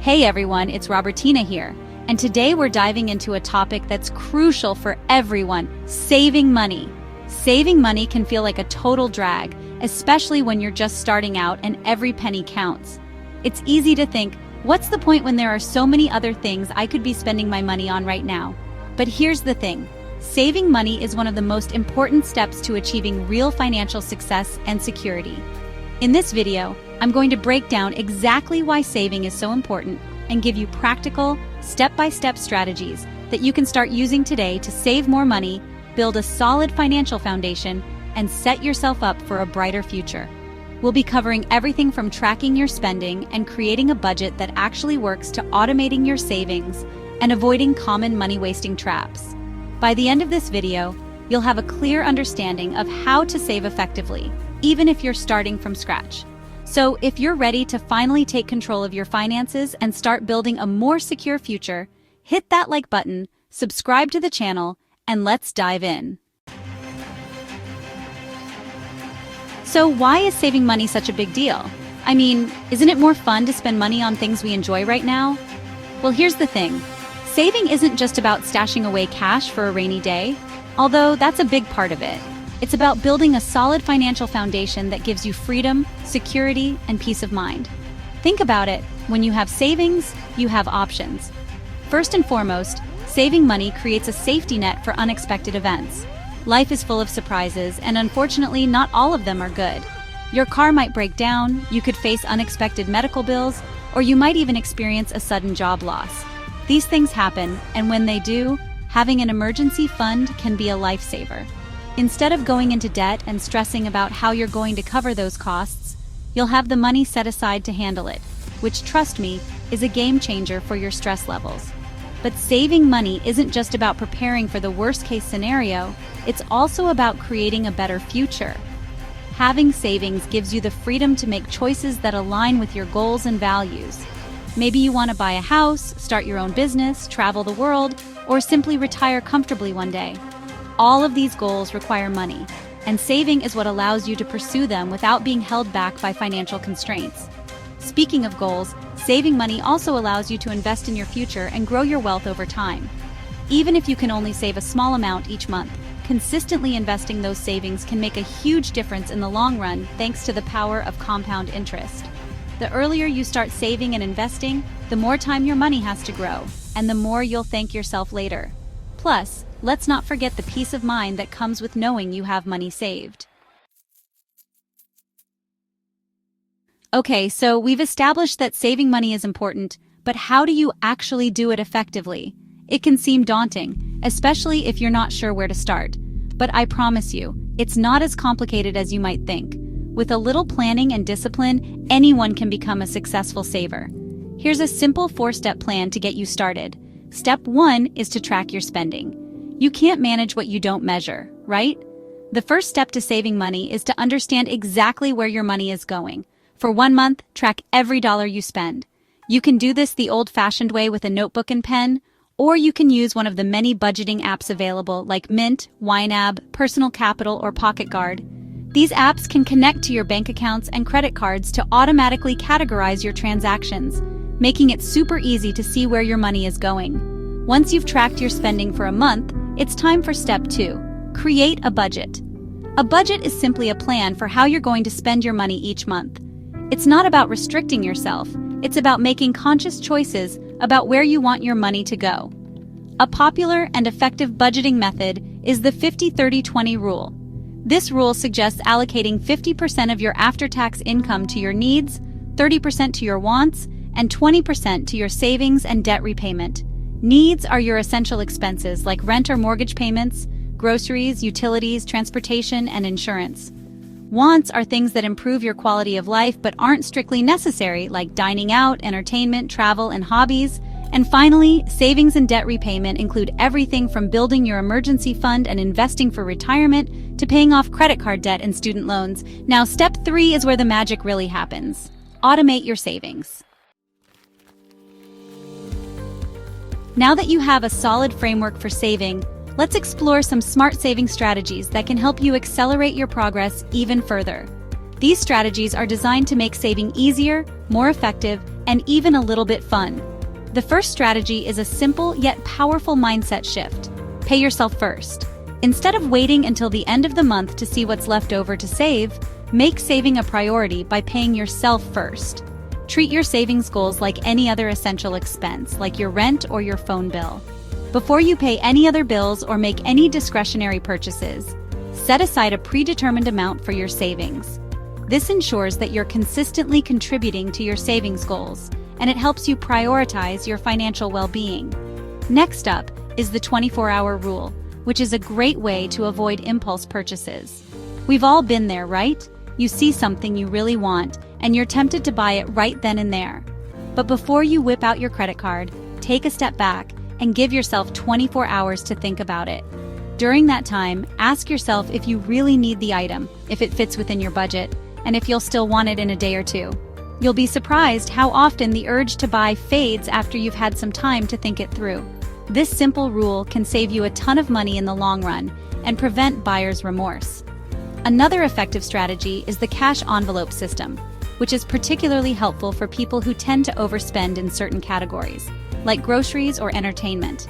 Hey everyone, it's Robertina here, and today we're diving into a topic that's crucial for everyone: saving money. Saving money can feel like a total drag, especially when you're just starting out and every penny counts. It's easy to think, what's the point when there are so many other things I could be spending my money on right now? But here's the thing: saving money is one of the most important steps to achieving real financial success and security. In this video, I'm going to break down exactly why saving is so important and give you practical, step-by-step strategies that you can start using today to save more money, build a solid financial foundation, and set yourself up for a brighter future. We'll be covering everything from tracking your spending and creating a budget that actually works to automating your savings and avoiding common money-wasting traps. By the end of this video, you'll have a clear understanding of how to save effectively, even if you're starting from scratch. So if you're ready to finally take control of your finances and start building a more secure future, hit that like button, subscribe to the channel, and let's dive in. So why is saving money such a big deal? I mean, isn't it more fun to spend money on things we enjoy right now? Well, here's the thing. Saving isn't just about stashing away cash for a rainy day, although that's a big part of it. It's about building a solid financial foundation that gives you freedom, security, and peace of mind. Think about it. When you have savings, you have options. First and foremost, saving money creates a safety net for unexpected events. Life is full of surprises, and unfortunately, not all of them are good. Your car might break down, you could face unexpected medical bills, or you might even experience a sudden job loss. These things happen, and when they do, having an emergency fund can be a lifesaver. Instead of going into debt and stressing about how you're going to cover those costs, you'll have the money set aside to handle it, which, trust me, is a game changer for your stress levels. But saving money isn't just about preparing for the worst-case scenario, it's also about creating a better future. Having savings gives you the freedom to make choices that align with your goals and values. Maybe you want to buy a house, start your own business, travel the world, or simply retire comfortably one day. All of these goals require money, and saving is what allows you to pursue them without being held back by financial constraints. Speaking of goals, saving money also allows you to invest in your future and grow your wealth over time. Even if you can only save a small amount each month, consistently investing those savings can make a huge difference in the long run thanks to the power of compound interest. The earlier you start saving and investing, the more time your money has to grow, and the more you'll thank yourself later. Plus, let's not forget the peace of mind that comes with knowing you have money saved. Okay, so we've established that saving money is important, but how do you actually do it effectively? It can seem daunting, especially if you're not sure where to start. But I promise you, it's not as complicated as you might think. With a little planning and discipline, anyone can become a successful saver. Here's a simple 4-step plan to get you started. Step 1 is to track your spending. You can't manage what you don't measure, right? The first step to saving money is to understand exactly where your money is going. For 1 month, track every dollar you spend. You can do this the old-fashioned way with a notebook and pen, or you can use one of the many budgeting apps available like Mint, YNAB, Personal Capital, or Pocket Guard. These apps can connect to your bank accounts and credit cards to automatically categorize your transactions, making it super easy to see where your money is going. Once you've tracked your spending for a month, it's time for step 2. Create a budget. A budget is simply a plan for how you're going to spend your money each month. It's not about restricting yourself, it's about making conscious choices about where you want your money to go. A popular and effective budgeting method is the 50-30-20 rule. This rule suggests allocating 50% of your after-tax income to your needs, 30% to your wants, and 20% to your savings and debt repayment. Needs are your essential expenses like rent or mortgage payments, groceries, utilities, transportation, and insurance. Wants are things that improve your quality of life but aren't strictly necessary, like dining out, entertainment, travel, and hobbies. And finally, savings and debt repayment include everything from building your emergency fund and investing for retirement to paying off credit card debt and student loans. Now, step 3 is where the magic really happens. Automate your savings. Now that you have a solid framework for saving, let's explore some smart saving strategies that can help you accelerate your progress even further. These strategies are designed to make saving easier, more effective, and even a little bit fun. The first strategy is a simple yet powerful mindset shift. Pay yourself first. Instead of waiting until the end of the month to see what's left over to save, make saving a priority by paying yourself first. Treat your savings goals like any other essential expense, like your rent or your phone bill. Before you pay any other bills or make any discretionary purchases, set aside a predetermined amount for your savings. This ensures that you're consistently contributing to your savings goals, and it helps you prioritize your financial well-being. Next up is the 24-hour rule, which is a great way to avoid impulse purchases. We've all been there, right? You see something you really want, and you're tempted to buy it right then and there. But before you whip out your credit card, take a step back and give yourself 24 hours to think about it. During that time, ask yourself if you really need the item, if it fits within your budget, and if you'll still want it in a day or two. You'll be surprised how often the urge to buy fades after you've had some time to think it through. This simple rule can save you a ton of money in the long run and prevent buyer's remorse. Another effective strategy is the cash envelope system, which is particularly helpful for people who tend to overspend in certain categories, like groceries or entertainment.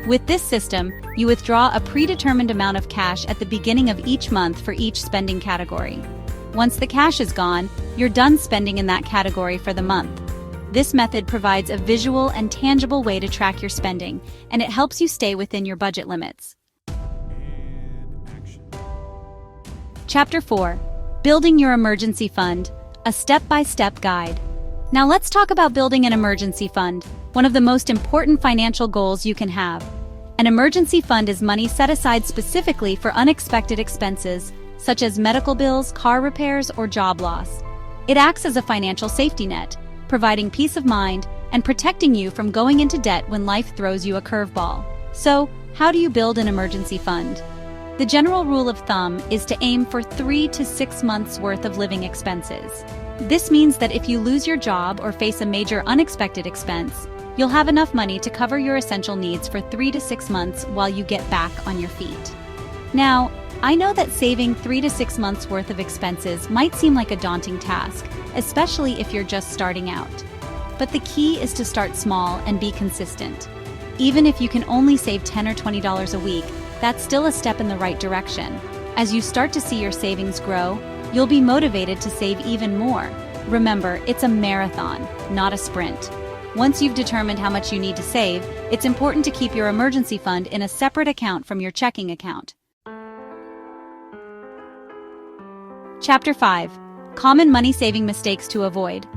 With this system, you withdraw a predetermined amount of cash at the beginning of each month for each spending category. Once the cash is gone, you're done spending in that category for the month. This method provides a visual and tangible way to track your spending, and it helps you stay within your budget limits. Chapter 4. Building your emergency fund, a step-by-step guide. Now let's talk about building an emergency fund, one of the most important financial goals you can have. An emergency fund is money set aside specifically for unexpected expenses, such as medical bills, car repairs, or job loss. It acts as a financial safety net, providing peace of mind and protecting you from going into debt when life throws you a curveball. So, how do you build an emergency fund? The general rule of thumb is to aim for 3 to 6 months' worth of living expenses. This means that if you lose your job or face a major unexpected expense, you'll have enough money to cover your essential needs for 3 to 6 months while you get back on your feet. Now, I know that saving 3 to 6 months' worth of expenses might seem like a daunting task, especially if you're just starting out. But the key is to start small and be consistent. Even if you can only save $10 or $20 a week, that's still a step in the right direction. As you start to see your savings grow, you'll be motivated to save even more. Remember, it's a marathon, not a sprint. Once you've determined how much you need to save, it's important to keep your emergency fund in a separate account from your checking account. Chapter 5. Common money-saving mistakes to avoid.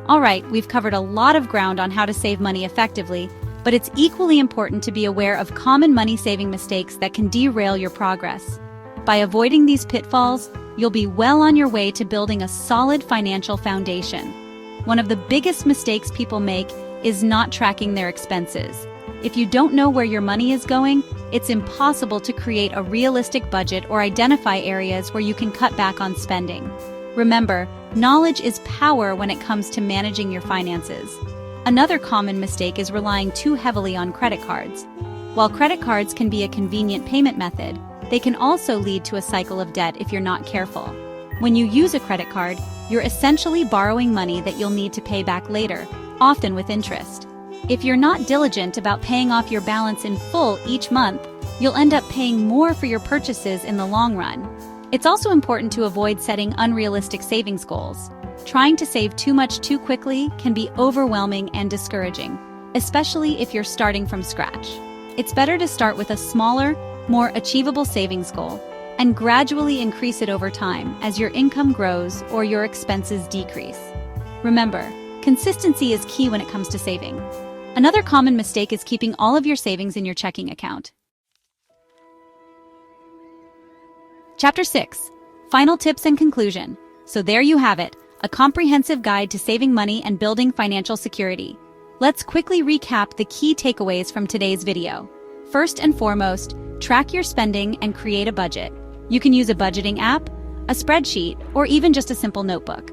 Alright, we've covered a lot of ground on how to save money effectively, but it's equally important to be aware of common money-saving mistakes that can derail your progress. By avoiding these pitfalls, you'll be well on your way to building a solid financial foundation. One of the biggest mistakes people make is not tracking their expenses. If you don't know where your money is going, it's impossible to create a realistic budget or identify areas where you can cut back on spending. Remember, knowledge is power when it comes to managing your finances. Another common mistake is relying too heavily on credit cards. While credit cards can be a convenient payment method, they can also lead to a cycle of debt if you're not careful. When you use a credit card, you're essentially borrowing money that you'll need to pay back later, often with interest. If you're not diligent about paying off your balance in full each month, you'll end up paying more for your purchases in the long run. It's also important to avoid setting unrealistic savings goals. Trying to save too much too quickly can be overwhelming and discouraging, especially if you're starting from scratch. It's better to start with a smaller, more achievable savings goal and gradually increase it over time as your income grows or your expenses decrease. Remember, consistency is key when it comes to saving. Another common mistake is keeping all of your savings in your checking account. Chapter 6. Final tips and conclusion. So there you have it, a comprehensive guide to saving money and building financial security. Let's quickly recap the key takeaways from today's video. First and foremost, track your spending and create a budget. You can use a budgeting app, a spreadsheet, or even just a simple notebook.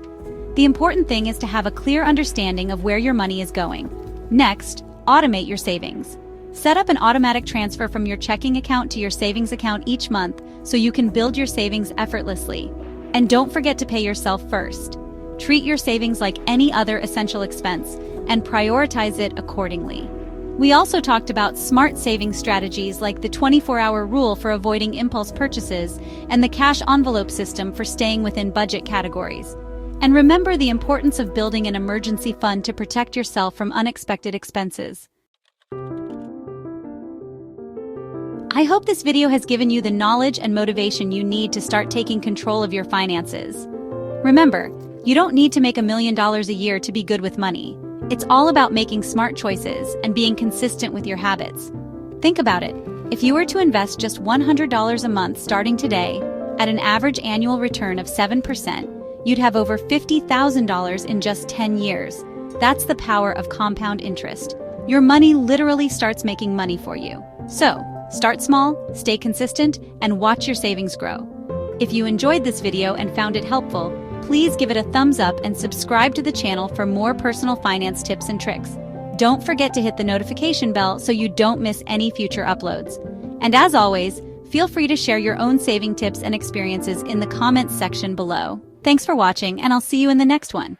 The important thing is to have a clear understanding of where your money is going. Next, automate your savings. Set up an automatic transfer from your checking account to your savings account each month so you can build your savings effortlessly. And don't forget to pay yourself first. Treat your savings like any other essential expense and prioritize it accordingly. We also talked about smart saving strategies like the 24-hour rule for avoiding impulse purchases and the cash envelope system for staying within budget categories. And remember the importance of building an emergency fund to protect yourself from unexpected expenses. I hope this video has given you the knowledge and motivation you need to start taking control of your finances. Remember, you don't need to make $1 million a year to be good with money. It's all about making smart choices and being consistent with your habits. Think about it. If you were to invest just $100 a month starting today, at an average annual return of 7%, you'd have over $50,000 in just 10 years. That's the power of compound interest. Your money literally starts making money for you. So, start small, stay consistent, and watch your savings grow. If you enjoyed this video and found it helpful, please give it a thumbs up and subscribe to the channel for more personal finance tips and tricks. Don't forget to hit the notification bell so you don't miss any future uploads. And as always, feel free to share your own saving tips and experiences in the comments section below. Thanks for watching, and I'll see you in the next one.